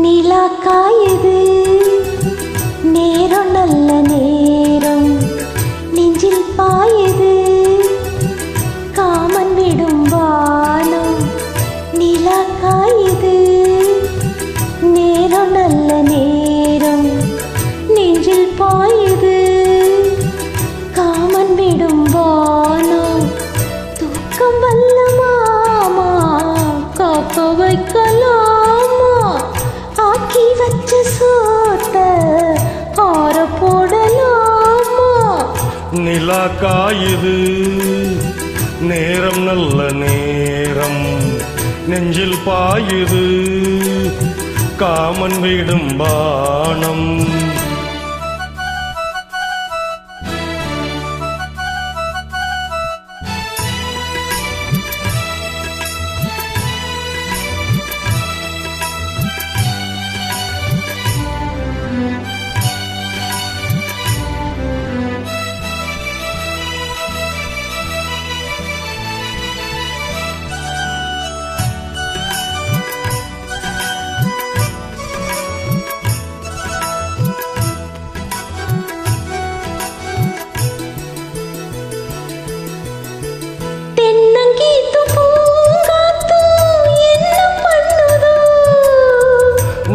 நிலா காயுது நேரம் நல்ல நேரம் நெஞ்சில் பாயுது காமன் விடும் வானம் நிலா காயுது நேரம் நல்ல நேரம் நெஞ்சில் பாயுது காமன் விடும் வானம் தூக்கம் வல்ல மாமா காக்க வைக்கலாமா ஆக்கி வச்ச சோத்த ஆற போடலாமா நிலா காயுது நேரம் நல்ல நேரம் நெஞ்சில் பாயுது காமன் விடும் பானம்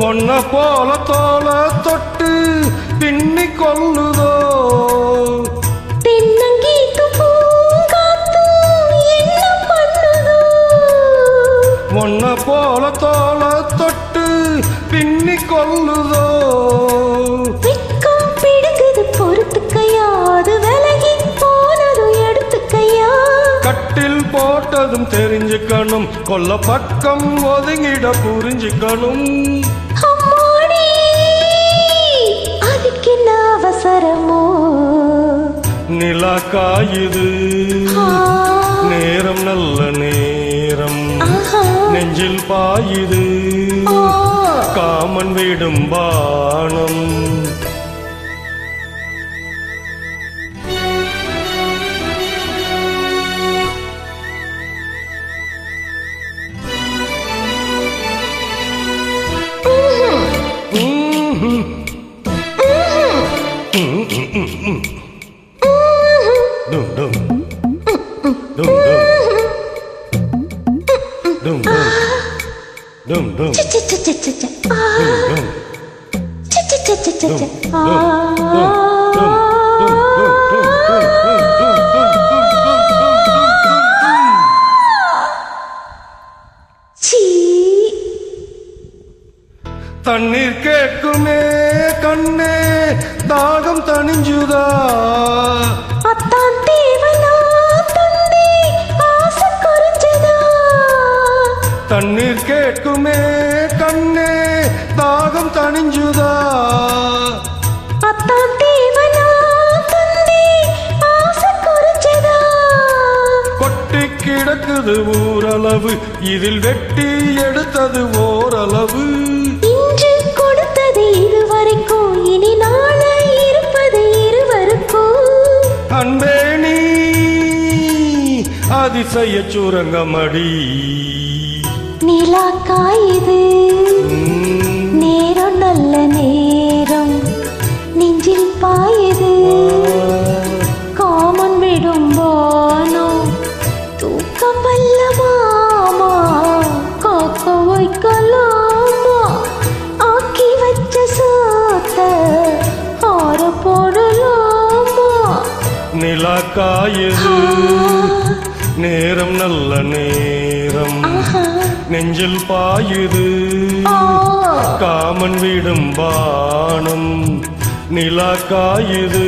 ஒன்ன போல தோல தொட்டு பின்னி கொள்ளுதோ தென்னங்கீத்து பூங்காத்து என்ன பண்ணுதோ ஒன்ன போல தோல தொட்டு பின்னி கொள்ளுதோ வெக்கம் பிடுங்குது பொறுத்துக்கையா அது விலகி போனது எடுத்துக்கையா கட்டில் போட்டதும் தெரிஞ்சுக்கணும் கொல்ல பக்கம் ஒதுங்கிட புரிஞ்சுக்கணும் அவசரமோ நிலா காயுது நேரம் நல்ல நேரம் நெஞ்சில் பாயுது காமன் விடும் பானம் Dum dum dum dum dum dum தண்ணீர் கேட்குமே கண்ணே தாகம் தணிஞ்சுதா அத்தான் தேவனா தந்தி ஆசை குறைஞ்சதா தண்ணீர் கேட்குமே கண்ணே தாகம் தணிஞ்சுதா அத்தான் தேவனா தந்தி ஆசை குறைஞ்சதா கொட்டி கிடக்குது ஊரளவு இதில் வெட்டி எடுத்தது ஓரளவு இன்று கொடுத்தது இதுவரைக்கும் இனி நாளை இருப்பது இருவருக்கும் அன்பே நீ அதிசய சுரங்கமடி நிலா காயுது நேரம் நல்ல நேரம் நெஞ்சில் பாயுது காமன் விடும் வானம் தூக்கம் வல்ல மாமா காக்க வைக்கலாமா ஆக்கி வச்ச சோத்த ஆற போடலாமா நிலா காயுது நேரம் நல்ல நேரம் நெஞ்சில் பாயுது காமன் விடும் பானம் நிலா காயுது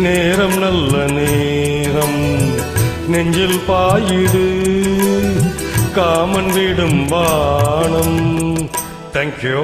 நேரம் நல்ல நேரம் நெஞ்சில் பாயுது காமன் விடும் பானம். Thank you.